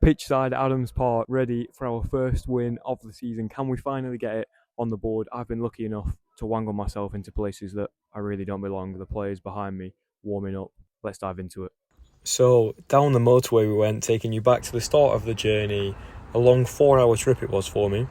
Pitch side at Adams Park, ready for our first win of the season. Can we finally get it on the board? I've been lucky enough to wangle myself into places that I really don't belong. The players behind me warming up. Let's dive into it. So down the motorway we went, taking you back to the start of the journey. A long 4-hour trip it was for me.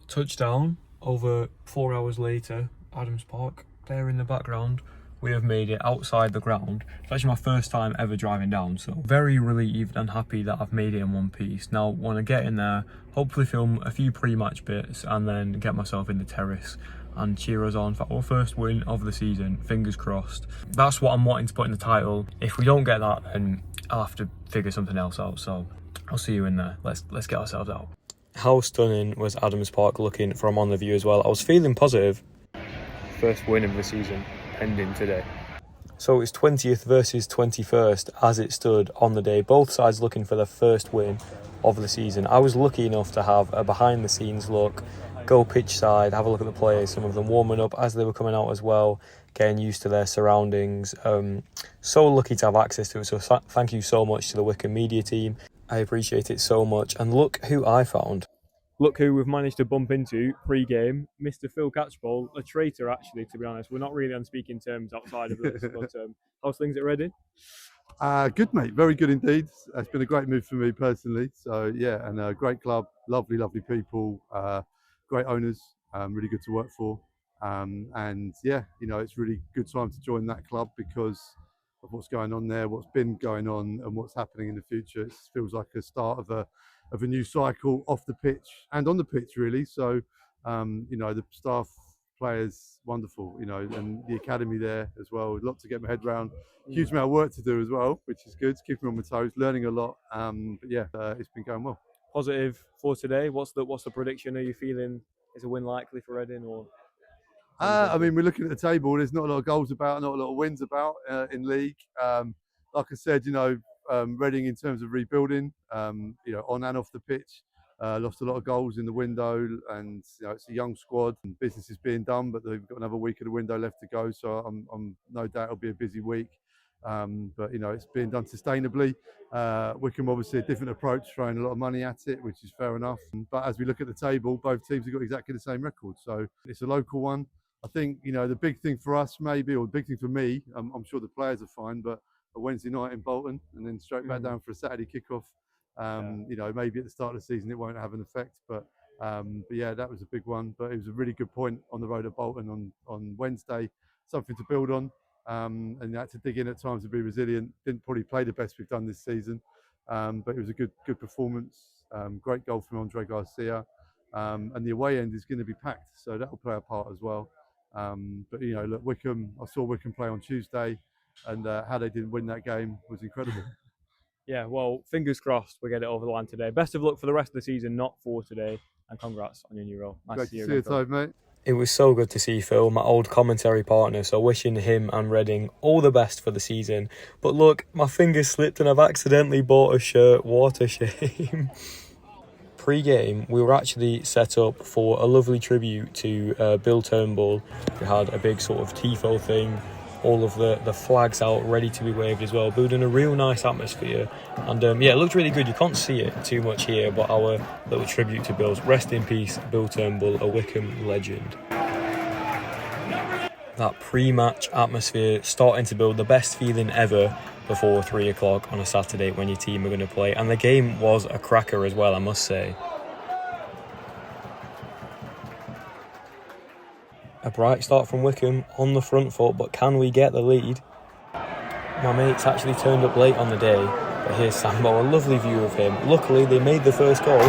Touchdown over 4 hours later, Adams Park, there in the background. We have made it outside the ground. It's actually my first time ever driving down, so very relieved and happy that I've made it in one piece. Now, when I get in there, hopefully film a few pre-match bits and then get myself in the terrace and cheer us on for our first win of the season. Fingers crossed. That's what I'm wanting to put in the title. If we don't get that, then I'll have to figure something else out. So I'll see you in there. Let's get ourselves out. How stunning was Adams Park looking from on the view as well. I was feeling positive. First win of the season ending today. So it's 20th versus 21st as it stood on the day. Both sides looking for their first win of the season. I was lucky enough to have a behind the scenes look, go pitch side, have a look at the players, some of them warming up as they were coming out as well, getting used to their surroundings. So lucky to have access to it. So thank you so much to the Wycombe media team. I appreciate it so much. And look who I found. Look who we've managed to bump into pre-game, Mr. Phil Catchball, a traitor actually, to be honest. We're not really on speaking terms outside of this, but how's things at Reading? Good, mate. Very good indeed. It's been a great move for me personally. So, yeah, and a great club, lovely, lovely people, great owners, really good to work for. And, yeah, you know, it's really good time to join that club because of what's going on there, what's been going on and what's happening in the future. It feels like a start of a new cycle off the pitch and on the pitch, really. So, you know, the staff, players, wonderful, you know, and the academy there as well. A lot to get my head around. Huge amount of work to do as well, which is good. It's keeping me on my toes, learning a lot. But yeah, it's been going well. Positive for today. What's the prediction? Are you feeling is a win likely for Reading or? I mean, we're looking at the table. There's not a lot of goals about, not a lot of wins about in league. Like I said, you know, Reading in terms of rebuilding, you know, on and off the pitch, lost a lot of goals in the window, and you know, it's a young squad and business is being done, but they've got another week of the window left to go. So I'm no doubt it'll be a busy week. But you know, it's being done sustainably. Wycombe obviously a different approach, throwing a lot of money at it, which is fair enough. But as we look at the table, both teams have got exactly the same record. So it's a local one. I think, you know, the big thing for us maybe, or the big thing for me, I'm sure the players are fine, but a Wednesday night in Bolton and then straight back down for a Saturday kickoff. You know, maybe at the start of the season it won't have an effect, but yeah, that was a big one. But it was a really good point on the road at Bolton on Wednesday, something to build on. And you had to dig in at times to be resilient. Didn't probably play the best we've done this season, but it was a good performance. Great goal from Andre Garcia, and the away end is going to be packed, so that will play a part as well. But you know, look, Wycombe. I saw Wycombe play on Tuesday, and how they didn't win that game was incredible. Yeah, well, fingers crossed we get it over the line today. Best of luck for the rest of the season, not for today, and congrats on your new role. Nice to see you again, mate. It was so good to see Phil, my old commentary partner, so wishing him and Reading all the best for the season. But look, my fingers slipped and I've accidentally bought a shirt. What a shame. Pre-game, we were actually set up for a lovely tribute to Bill Turnbull. We had a big sort of tifo thing, all of the flags out ready to be waved as well, building a real nice atmosphere. And yeah, it looked really good. You can't see it too much here, but our little tribute to Bill's. Rest in peace, Bill Turnbull, a Wycombe legend. That pre-match atmosphere starting to build, the best feeling ever before 3 o'clock on a Saturday when your team are going to play. And the game was a cracker as well, I must say. A bright start from Wycombe on the front foot, but can we get the lead? My mates actually turned up late on the day, but here's Sambo, a lovely view of him. Luckily, they made the first goal.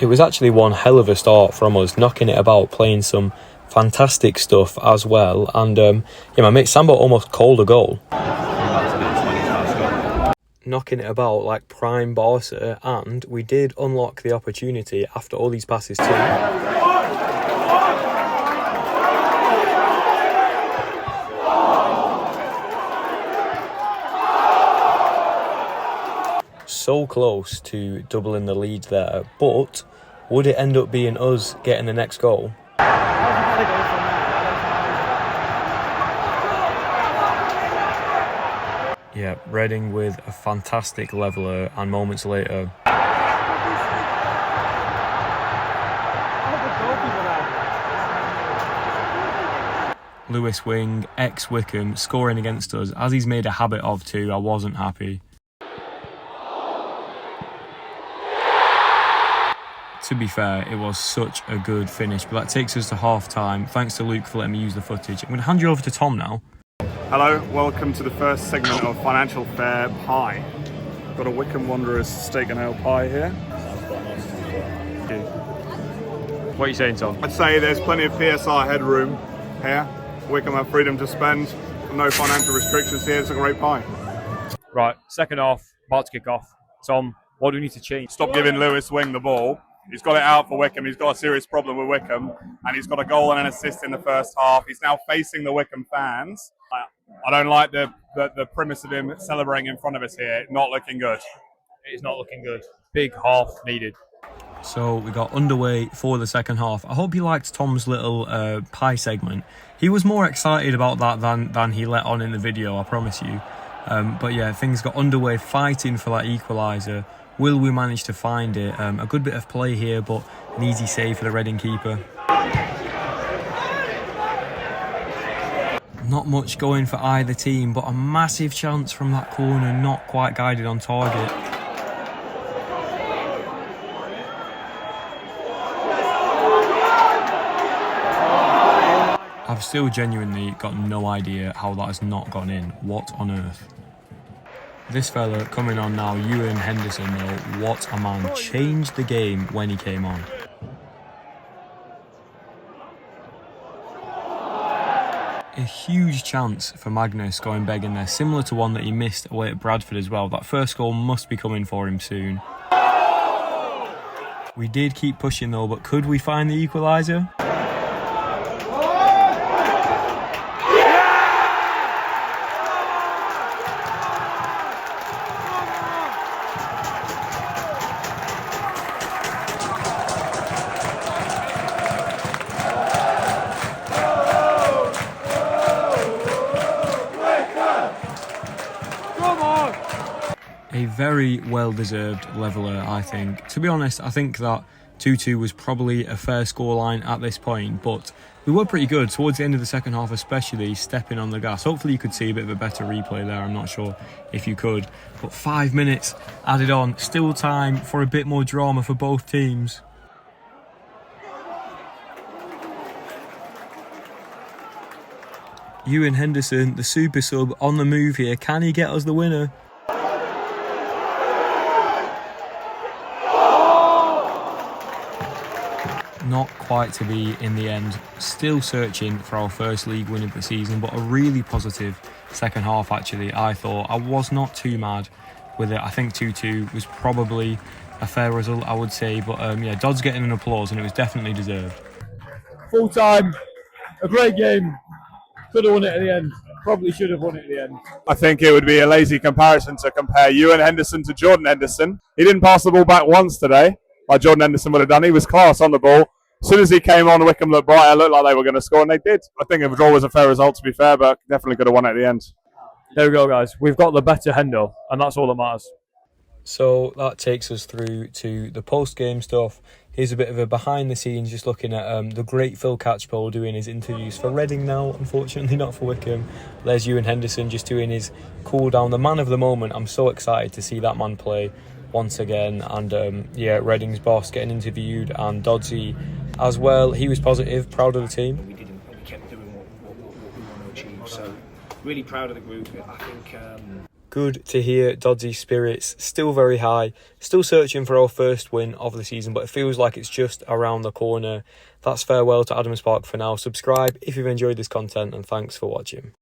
It was actually one hell of a start from us, knocking it about, playing some fantastic stuff as well. And yeah, my mate Sambo almost called a goal. knocking it about like prime Barca, and we did unlock the opportunity after all these passes too. So close to doubling the lead there, but would it end up being us getting the next goal? Yeah, Reading with a fantastic leveller, and moments later Lewis Wing, ex-Wycombe, scoring against us, as he's made a habit of too. I wasn't happy. To be fair, it was such a good finish, but that takes us to half-time. Thanks to Luke for letting me use the footage. I'm going to hand you over to Tom now. Hello, welcome to the first segment of Financial Fair Pie. Got a Wycombe Wanderers steak and ale pie here. What are you saying, Tom? I'd say there's plenty of PSR headroom here. Wycombe have freedom to spend, no financial restrictions here. It's a great pie. Right, second half, about to kick off. Tom, what do we need to change? Stop giving Lewis Wing the ball. He's got it out for Wycombe. He's got a serious problem with Wycombe, and he's got a goal and an assist in the first half. He's now facing the Wycombe fans. I don't like the premise of him celebrating in front of us here. Not looking good. It's not looking good. Big half needed. So we got underway for the second half. I hope you liked Tom's little pie segment. He was more excited about that than he let on in the video, I promise you. But yeah, things got underway, fighting for that equaliser. Will we manage to find it? A good bit of play here, but an easy save for the Reading keeper. Not much going for either team, but a massive chance from that corner, not quite guided on target. I've still genuinely got no idea how that has not gone in. What on earth? This fella coming on now, Ewan Henderson, though, what a man. Changed the game when he came on. A huge chance for Magnus going begging there, similar to one that he missed away at Bradford as well. That first goal must be coming for him soon. We did keep pushing though, but could we find the equaliser? A very well-deserved leveller, I think. To be honest, I think that 2-2 was probably a fair scoreline at this point, but we were pretty good towards the end of the second half, especially stepping on the gas. Hopefully you could see a bit of a better replay there. I'm not sure if you could, but 5 minutes added on. Still time for a bit more drama for both teams. Ewan Henderson, the super sub, on the move here. Can he get us the winner? Not quite to be in the end. Still searching for our first league win of the season, but a really positive second half actually, I thought. I was not too mad with it. I think 2-2 was probably a fair result, I would say. But yeah, Dodd's getting an applause and it was definitely deserved. Full time, a great game. Could have won it at the end. Probably should have won it at the end. I think it would be a lazy comparison to compare Ewan Henderson to Jordan Henderson. He didn't pass the ball back once today, like Jordan Henderson would have done. He was class on the ball. As soon as he came on, Wycombe looked brighter, looked like they were going to score, and they did. I think a draw was a fair result, to be fair, but definitely could have won at the end. There we go, guys. We've got the better Hendo, and that's all that matters. So that takes us through to the post-game stuff. Here's a bit of a behind the scenes, just looking at the great Phil Catchpole doing his interviews for Reading now, unfortunately not for Wycombe. There's Ewan Henderson just doing his cool down, the man of the moment. I'm so excited to see that man play once again. And yeah, Reading's boss getting interviewed, and Doddsy as well. He was positive, proud of the team. We kept doing what we want to achieve. So really proud of the group. I think. Good to hear Doddsy's spirits still very high, still searching for our first win of the season, but it feels like it's just around the corner. That's farewell to Adams Park for now. Subscribe if you've enjoyed this content, and thanks for watching.